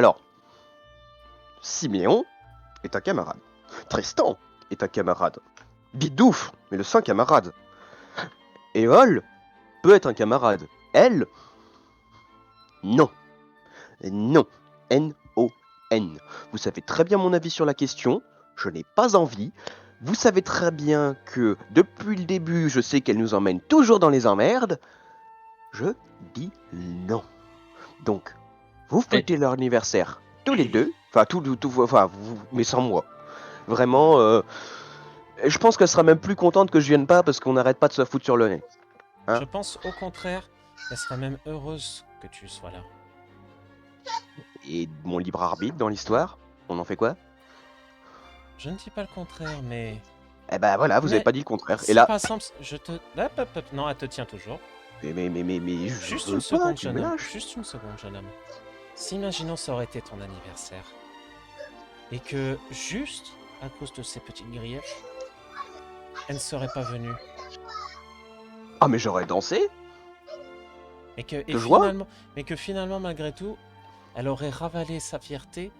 Alors, Siméon est un camarade. Tristan est un camarade. Bidouf est le saint camarade. Éole peut être un camarade. Elle, non. Non. N-O-N. Vous savez très bien mon avis sur la question. Je n'ai pas envie. Vous savez très bien que depuis le début, je sais qu'elle nous emmène toujours dans les emmerdes. Je dis non. Donc, vous fêtez leur anniversaire tous les deux. Enfin, mais sans moi. Vraiment, je pense qu'elle sera même plus contente que je vienne pas parce qu'on n'arrête pas de se foutre sur le nez. Hein? Je pense au contraire, elle sera même heureuse que tu sois là. Et mon libre arbitre dans l'histoire, on en fait quoi? Je ne dis pas le contraire, mais... Eh ben voilà, vous Mais avez pas dit le contraire. si Et là, par exemple, je te... Non, elle te tient toujours. mais je Juste veux une pas, seconde, tu jeune me homme. lâches. Juste une seconde, jeune homme. Si imaginons ça aurait été ton anniversaire, et que juste à cause de ces petites griefs, elle ne serait pas venue, Ah mais j'aurais dansé. et De joie. finalement, malgré tout, elle aurait ravalé sa fierté,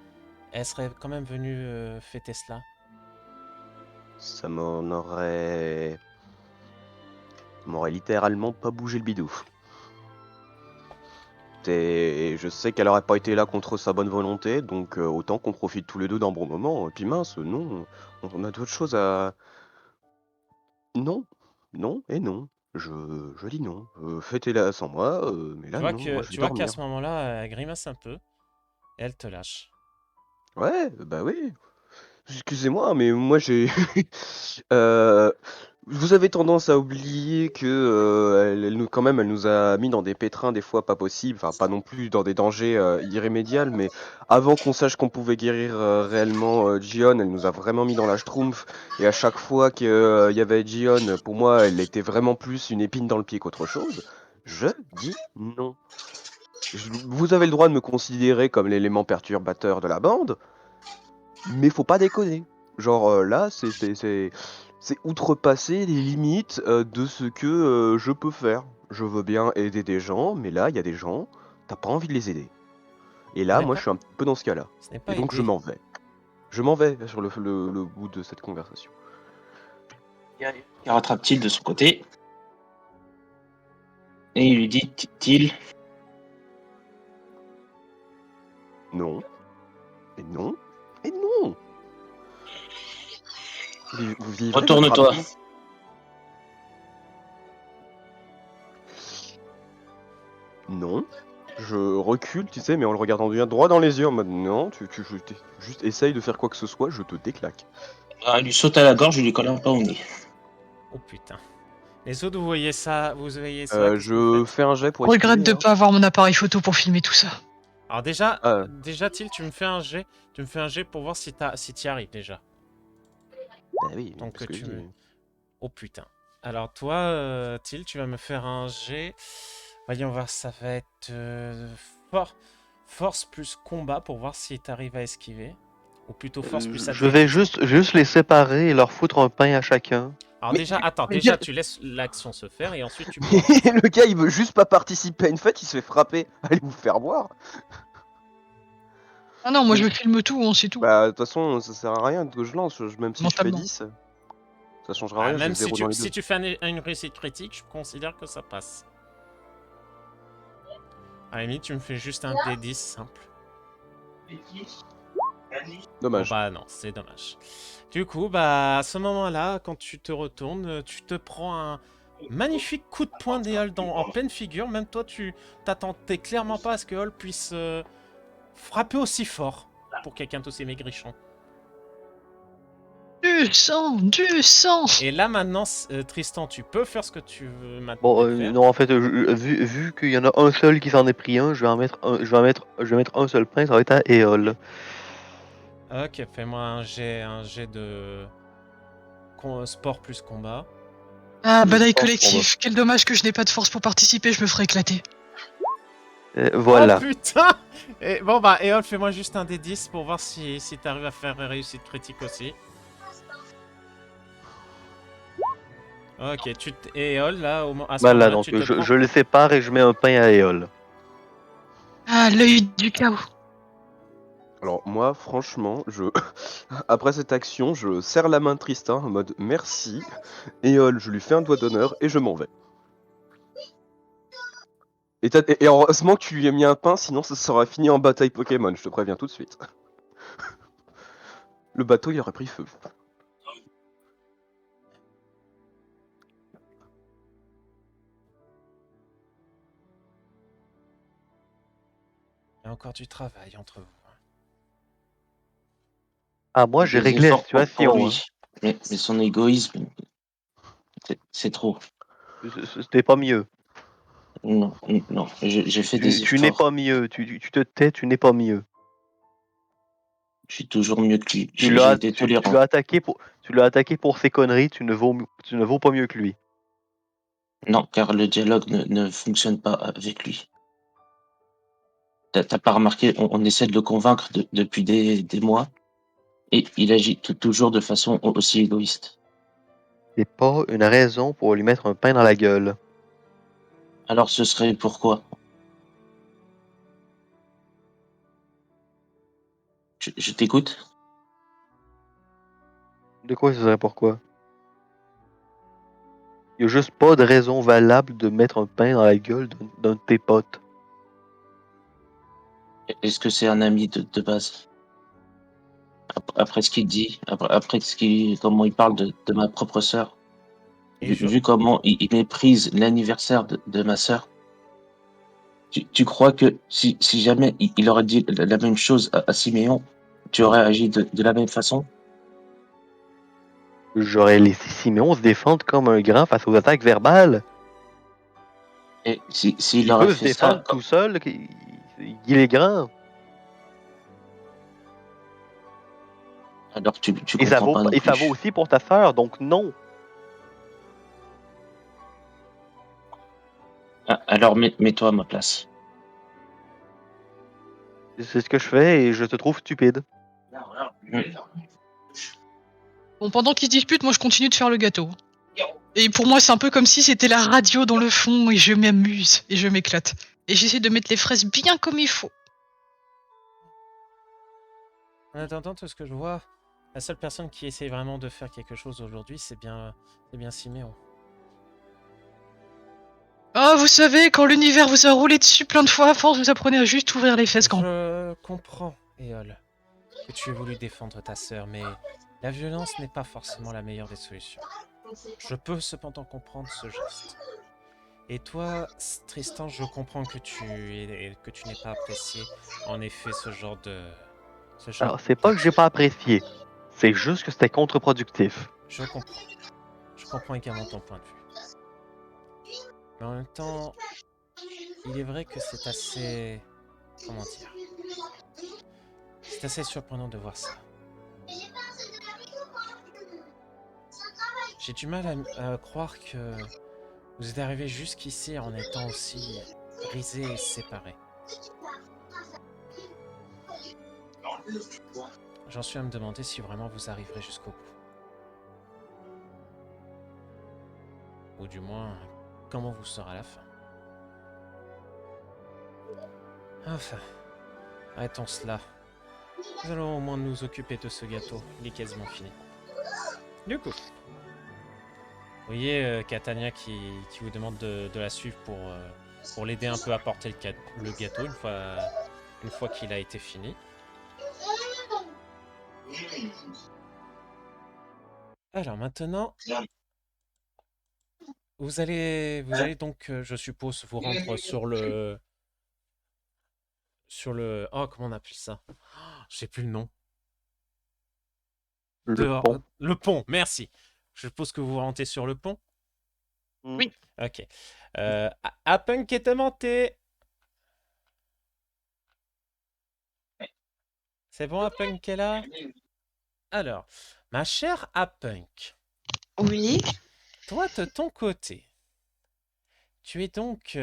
elle serait quand même venue fêter cela. Ça m'aurait littéralement pas bougé le bidou. Et je sais qu'elle aurait pas été là contre sa bonne volonté, donc autant qu'on profite tous les deux d'un bon moment. Et puis mince, non, on a d'autres choses à... Non, non et non. Je dis non. Fêtez-la sans moi, mais là non, moi je vais Tu vois qu'à dormir. ce moment-là, elle grimace un peu, et elle te lâche. Ouais, bah oui. Excusez-moi, mais moi j'ai... Euh, vous avez tendance à oublier que quand même, elle nous a mis dans des pétrins des fois pas possibles, enfin pas non plus dans des dangers irrémédiables, mais avant qu'on sache qu'on pouvait guérir réellement Gion, elle nous a vraiment mis dans la schtroumpf, et à chaque fois qu'il y avait Gion, pour moi, elle était vraiment plus une épine dans le pied qu'autre chose. Je dis non. Vous avez le droit de me considérer comme l'élément perturbateur de la bande, mais faut pas déconner. Genre là, c'est outrepasser les limites de ce que je peux faire. Je veux bien aider des gens, mais là, il y a des gens, t'as pas envie de les aider. Et Ce là, n'est moi, je pas, suis un peu dans ce cas-là. ce n'est Et pas donc, je aider. m'en vais. Je m'en vais sur le bout de cette conversation. Il rattrape-t-il de son côté et il lui dit-il Non. Et non. Et non. Vous vivrez votre retourne-toi. avenir. Non. Je recule, tu sais, mais en le regardant bien droit dans les yeux, en mode non, juste essaye de faire quoi que ce soit, je te déclaque. Ah, il lui saute à la gorge, il lui colle un pas au nez. Oh putain. Les autres, vous voyez ça, qu'est-ce que vous Je fais? fais un jet pour Regrette esquiver. de pas avoir mon appareil photo pour filmer tout ça. Alors déjà, Ah. Thiel, tu me fais un jet pour voir si t'y arrives déjà. Bah oui, Donc parce que tu je dis. me... Oh putain. Alors toi, Thiel, tu vas me faire un jet. Voyons voir, ça va être force plus combat pour voir si t'arrives à esquiver. Ou plutôt force plus Je vais athlétisme. juste les séparer et leur foutre un pain à chacun. Alors Mais- déjà, attends, mais déjà bien- tu laisses l'action se faire et ensuite tu Mais pourras faire ça. le gars, il veut juste pas participer à une fête, il se fait frapper. Allez vous faire boire. Ah non, moi je filme tout, hein, c'est tout. Bah, de toute façon, ça sert à rien que je lance. Même si je fais Mentalement. 10, ça changera Ah, rien, j'ai même 0 dans les deux. si tu fais une réussite critique, je considère que ça passe. À la limite, tu me fais juste un D10 simple. Dommage. Bon, bah non, c'est dommage. Du coup, bah à ce moment-là, quand tu te retournes, tu te prends un magnifique coup de poing d'Eol en pleine figure. Même toi, tu t'attendais clairement pas à ce que Eol puisse frapper aussi fort pour quelqu'un d'aussi maigrichon. Du sang, du sang. Et là maintenant, Tristan, tu peux faire ce que tu veux maintenant Bon, faire. non, en fait, vu qu'il y en a un seul qui s'en est pris un, je vais mettre un seul pain, ça va être à Éole. Ok, fais-moi un jet de sport plus combat. Ah, Le bataille sport, collective. Quel dommage que je n'ai pas de force pour participer, je me ferais éclater. Voilà. Oh putain. Et, bon bah, Eol, fais-moi juste un D10 pour voir si t'arrives à faire une réussite critique aussi. Ok, et Eol, là, à ce Voilà, moment-là, donc tu te prends... je les sépare et je mets un pain à Éole. Ah, l'œil du chaos. Alors moi, franchement, après cette action, je serre la main de Tristan en mode merci, et je lui fais un doigt d'honneur et je m'en vais. Et heureusement que tu lui as mis un pain, sinon ça sera fini en bataille Pokémon, je te préviens tout de suite. Le bateau, il aurait pris feu. Il y a encore du travail entre vous. Ah, moi, j'ai Des réglé la efforts pour situation. lui. Mais son égoïsme, c'est trop. C'était pas mieux. Non, non, j'ai fait des Tu n'es efforts. pas mieux. Tu te tais, tu n'es pas mieux. Je suis toujours mieux que lui. Tu J'ai l'as été tu tolérant. l'as attaqué pour ses conneries, tu ne vaux pas mieux que lui. Non, car le dialogue ne fonctionne pas avec lui. T'as pas remarqué, on essaie de le convaincre depuis des mois, et il agit toujours de façon aussi égoïste. C'est pas une raison pour lui mettre un pain dans la gueule. Alors ce serait pourquoi? Je t'écoute? De quoi ce serait pourquoi? Il y a juste pas de raison valable de mettre un pain dans la gueule d'un de tes potes. Est-ce que c'est un ami de base? Après ce qu'il dit, après comment il parle de ma propre sœur, Et je... vu comment il méprise l'anniversaire de ma sœur, tu crois que si jamais il aurait dit la même chose à Siméon, tu aurais agi de la même façon? J'aurais laissé Siméon se défendre comme un grand face aux attaques verbales. Et s'il Il aurait peut se fait ça, défendre tout seul, il est grand. alors tu Et comprends pas non ça vaut plus. aussi pour ta sœur, donc non. Ah, alors mets-toi à ma place. C'est ce que je fais et je te trouve stupide. Mm. Bon, pendant qu'ils se disputent, moi je continue de faire le gâteau. Et pour moi, c'est un peu comme si c'était la radio dans le fond et je m'amuse et je m'éclate. Et j'essaie de mettre les fraises bien comme il faut. En attendant, tout ce que je vois, la seule personne qui essaye vraiment de faire quelque chose aujourd'hui, c'est bien Siméon. Ah, vous savez, quand l'univers vous a roulé dessus plein de fois, à force, vous apprenez à juste ouvrir les fesses quand. Je comprends, Éole, que tu aies voulu défendre ta sœur, mais la violence n'est pas forcément la meilleure des solutions. Je peux cependant comprendre ce geste. Et toi, Tristan, je comprends que tu n'aies pas apprécié, en effet, ce genre Alors, c'est pas que j'ai d'action. pas apprécié. C'est juste que c'était contre-productif. Je comprends. Je comprends également ton point de vue. Mais en même temps, il est vrai que c'est assez... Comment dire? C'est assez surprenant de voir ça. J'ai du mal à croire que vous êtes arrivé jusqu'ici en étant aussi brisé et séparé. J'en suis à me demander si vraiment vous arriverez jusqu'au bout. Ou du moins, comment vous sera la fin. Enfin, arrêtons cela. Nous allons au moins nous occuper de ce gâteau. Il est quasiment fini. Du coup, vous voyez Catania qui vous demande de la suivre pour l'aider un peu à porter le gâteau une fois qu'il a été fini. Alors maintenant, vous allez donc, je suppose, vous rendre oh, comment on appelle ça? Je sais plus le nom. Le pont. Le pont, merci. Je suppose que vous vous rendez sur le pont? Oui. Ok. Apunk est aimanté. C'est bon, Apunk est là? Alors, ma chère Apunk, Oui. toi de ton côté, tu es donc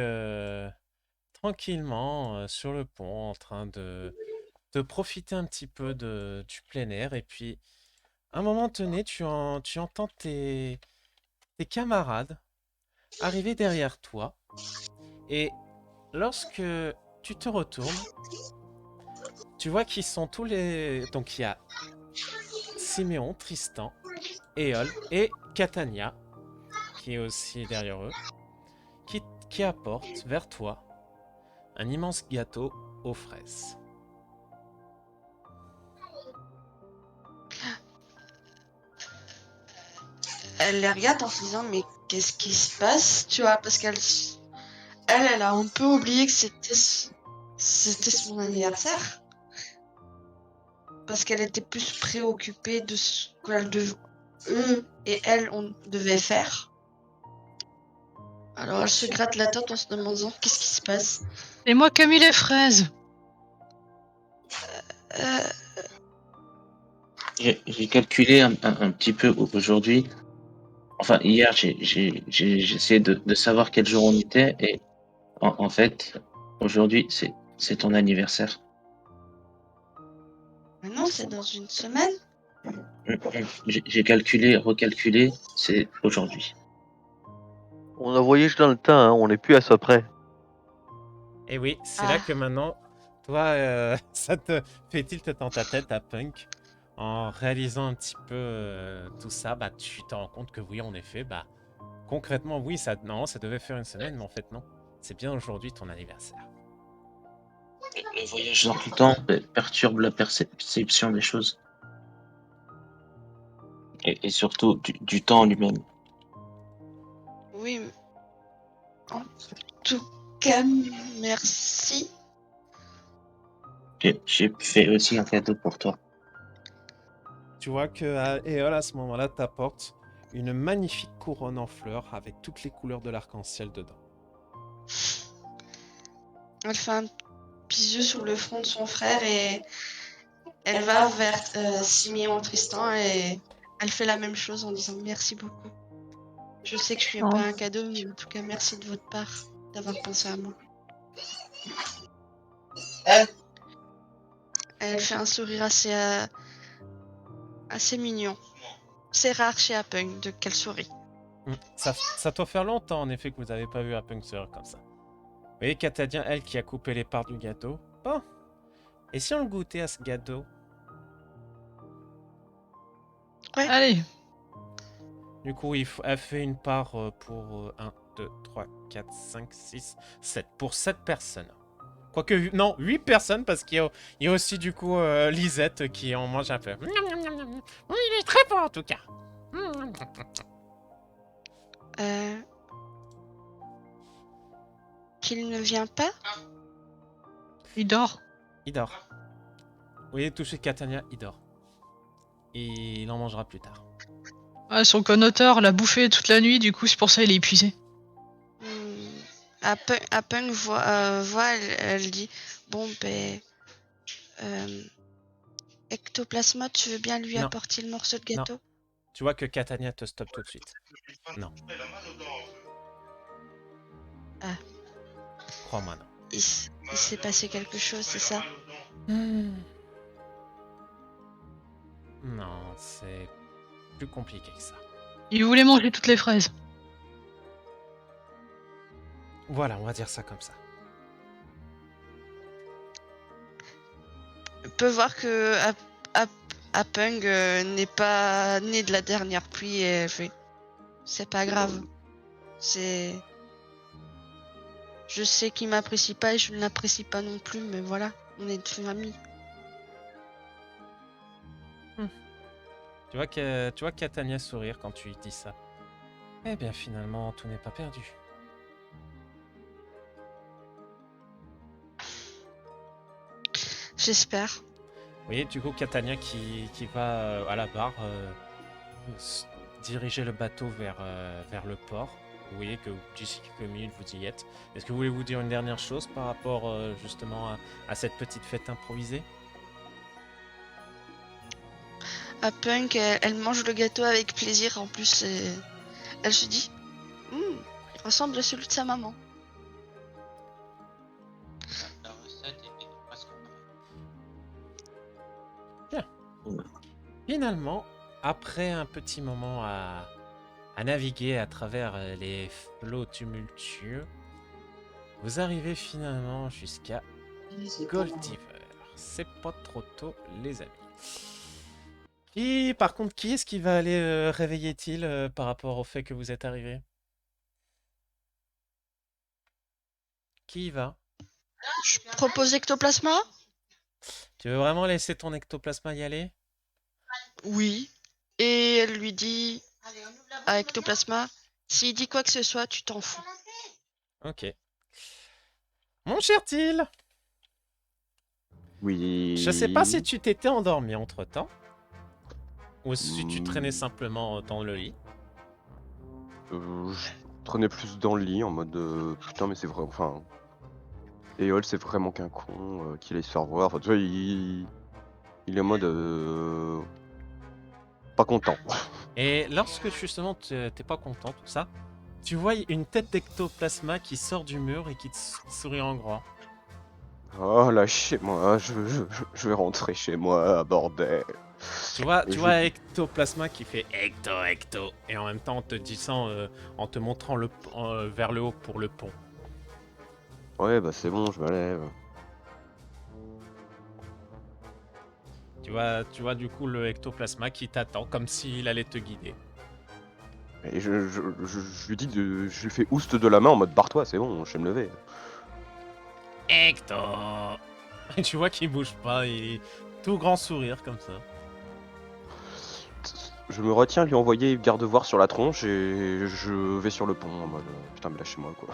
tranquillement sur le pont en train de profiter un petit peu du plein air et puis à un moment donné, tu entends tes camarades arriver derrière toi et lorsque tu te retournes, Tu vois qu'ils sont tous les... Donc il y a Siméon, Tristan, Éole et Catania, qui est aussi derrière eux, qui apporte vers toi un immense gâteau aux fraises. Elle les regarde en se disant mais qu'est-ce qui se passe, tu vois, parce elle a un peu oublié que c'était son anniversaire. Parce qu'elle était plus préoccupée de ce eux et elle on devait faire. Alors elle se gratte la tête en se demandant qu'est-ce qui se passe. Et moi qui ai mis les fraises. Euh, J'ai calculé un petit peu aujourd'hui. Enfin, hier, j'ai essayé de savoir quel jour on était. Et en fait, aujourd'hui, c'est ton anniversaire. mais non, c'est dans une semaine. J'ai calculé, recalculé, c'est aujourd'hui. On a voyagé dans le temps, hein, on n'est plus à ça près. Et oui, c'est là Ah. que maintenant, toi, ça te fait tilt dans ta tête à Punk. En réalisant un petit peu tout ça, bah, tu te rends compte que oui, en effet, bah, concrètement, oui, ça devait faire une semaine, mais en fait, non. C'est bien aujourd'hui ton anniversaire. Le voyage dans le temps perturbe la perception des choses. Et surtout du temps lui-même. Oui. En tout cas, merci. J'ai fait aussi un cadeau pour toi. Tu vois que Éole, à ce moment-là, t'apporte une magnifique couronne en fleurs avec toutes les couleurs de l'arc-en-ciel dedans. Elle fait un bisou sur le front de son frère et elle va vers Siméon Tristan et elle fait la même chose en disant merci beaucoup. Je sais que je suis Oh. pas un cadeau, mais en tout cas merci de votre part d'avoir pensé à moi. Elle fait un sourire assez mignon. C'est rare chez Apung de qu'elle sourit. Ça doit faire longtemps, en effet, que vous n'avez pas vu un punk sourire comme ça. Vous voyez Catadien, elle, qui a coupé les parts du gâteau. Bon, et si on le goûtait à ce gâteau? Allez, Du coup, elle fait une part pour 1, 2, 3, 4, 5, 6, 7. Pour 7 personnes. Quoique, non, 8 personnes, parce qu'il y a aussi, du coup, Lisette qui en mange un peu. Oui, il est très bon, en tout cas. Qu'il ne vient pas. il dort. Il dort. Vous voyez, toucher Catania, il dort. Et il en mangera plus tard. Ah, son connoteur l'a bouffé toute la nuit, du coup c'est pour ça il est épuisé. Apung voit, elle dit bon ben Ectoplasma, tu veux bien lui Non. apporter le morceau de gâteau? Tu vois que Catania te stoppe tout de suite. Non. Ah. Crois-moi, non. Il s'est passé quelque chose, c'est ça? Non, c'est plus compliqué que ça. Il voulait manger toutes les fraises. Voilà, on va dire ça comme ça. On peut voir que Apung n'est pas né de la dernière pluie et elle fait c'est pas grave. Je sais qu'il m'apprécie pas et je ne l'apprécie pas non plus, mais voilà, on est de famille. Tu vois Catania sourire quand tu lui dis ça. Eh bien, finalement, tout n'est pas perdu. J'espère. Vous voyez, du coup, Catania qui va à la barre diriger le bateau vers le port. Vous voyez que d'ici quelques minutes, vous y êtes. Est-ce que vous voulez vous dire une dernière chose par rapport justement à cette petite fête improvisée? Apung, elle mange le gâteau avec plaisir. En plus, elle se dit il ressemble à celui de sa maman. La recette est presque Finalement, après un petit moment à naviguer à travers les flots tumultueux, vous arrivez finalement jusqu'à Goldiver. C'est pas trop tôt, les amis. Et par contre, qui est-ce qui va aller réveiller Till par rapport au fait que vous êtes arrivé? Qui y va? Je propose ectoplasma? Tu veux vraiment laisser ton ectoplasma y aller? Oui. Et elle lui dit à ectoplasma, s'il dit quoi que ce soit, tu t'en fous. Ok. Mon cher Till, Oui. je sais pas si tu t'étais endormi entre-temps, ou si tu traînais simplement dans le lit. Je traînais plus dans le lit en mode putain mais c'est vrai, enfin... Eol c'est vraiment qu'un con qu'il aille se faire voir, enfin tu vois il est en mode pas content. Et lorsque justement t'es pas content, tout ça, tu vois une tête d'ectoplasma qui sort du mur et qui te sourit en grand. Oh là chez moi, je vais rentrer chez moi, bordel. Tu vois, Et tu je- vois Ectoplasma qui fait Ecto, Ecto, et en même temps en te disant, en te montrant vers le haut pour le pont. Ouais bah c'est bon, je me lève. Tu vois du coup le Ectoplasma qui t'attend comme s'il allait te guider. Et je lui dis je lui fais oust de la main en mode barre-toi, c'est bon, je vais me lever. Ecto. Et tu vois qu'il bouge pas, il est tout grand sourire comme ça. Je me retiens de lui envoyer garde-voir sur la tronche et je vais sur le pont en mode putain mais lâchez-moi quoi.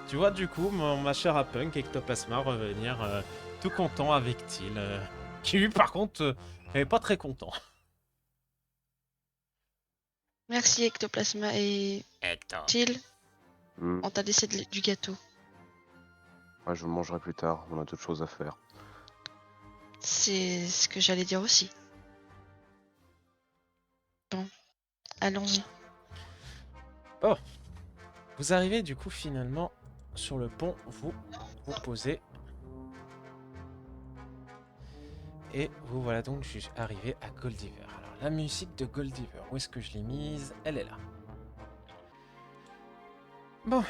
Tu vois du coup ma chère à Punk Ectoplasma revenir tout content avec Till, qui lui par contre est pas très content. Merci ectoplasma et Ecto. Till, Hmm. on t'a laissé du gâteau. Ouais, je le mangerai plus tard, on a d'autres choses à faire. C'est ce que j'allais dire aussi. Bon, allons-y. Vous arrivez du coup finalement sur le pont, vous vous posez. Et vous voilà donc arrivé à Goldiver. Alors la musique de Goldiver, où est-ce que je l'ai mise? Elle est là. Bon.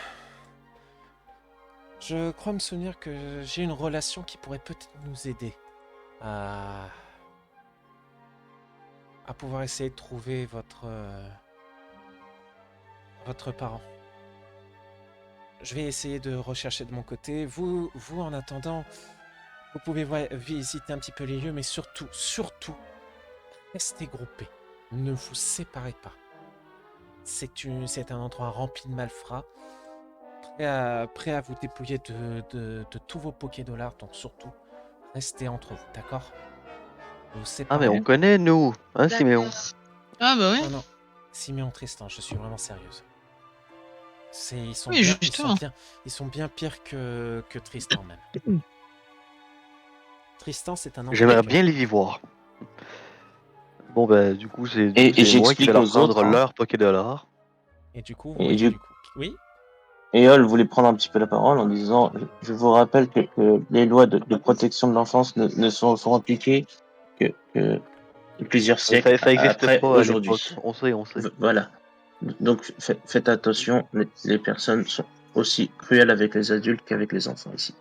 Je crois me souvenir que j'ai une relation qui pourrait peut-être nous aider à pouvoir essayer de trouver votre parent. Je vais essayer de rechercher de mon côté. Vous en attendant, vous pouvez visiter un petit peu les lieux, mais surtout, restez groupés. Ne vous séparez pas. C'est un endroit rempli de malfrats, prêt à vous dépouiller de tous vos Pokédollars, donc surtout, restez entre vous, d'accord? Ne vous Ah, séparez mais on connaît, nous, hein, Siméon? D'accord. Ah bah ouais. Non, non. Siméon Tristan, je suis vraiment sérieuse. Ils sont Oui, bien, justement. ils sont bien pires que Tristan même. Tristan, c'est un ange J'aimerais d'accueil. bien les y voir. Bon, bah, du coup, c'est Et moi qui j'explique vais leur aux prendre autres, hein. leur Pokédollar. Et du coup, vous Et voyez du- Oui. Eol voulait prendre un petit peu la parole en disant je vous rappelle que les lois de protection de l'enfance ne sont appliquées que plusieurs siècles Ça existe après pas à aujourd'hui. l'époque. On sait. Voilà. Donc faites attention, les personnes sont aussi cruelles avec les adultes qu'avec les enfants ici.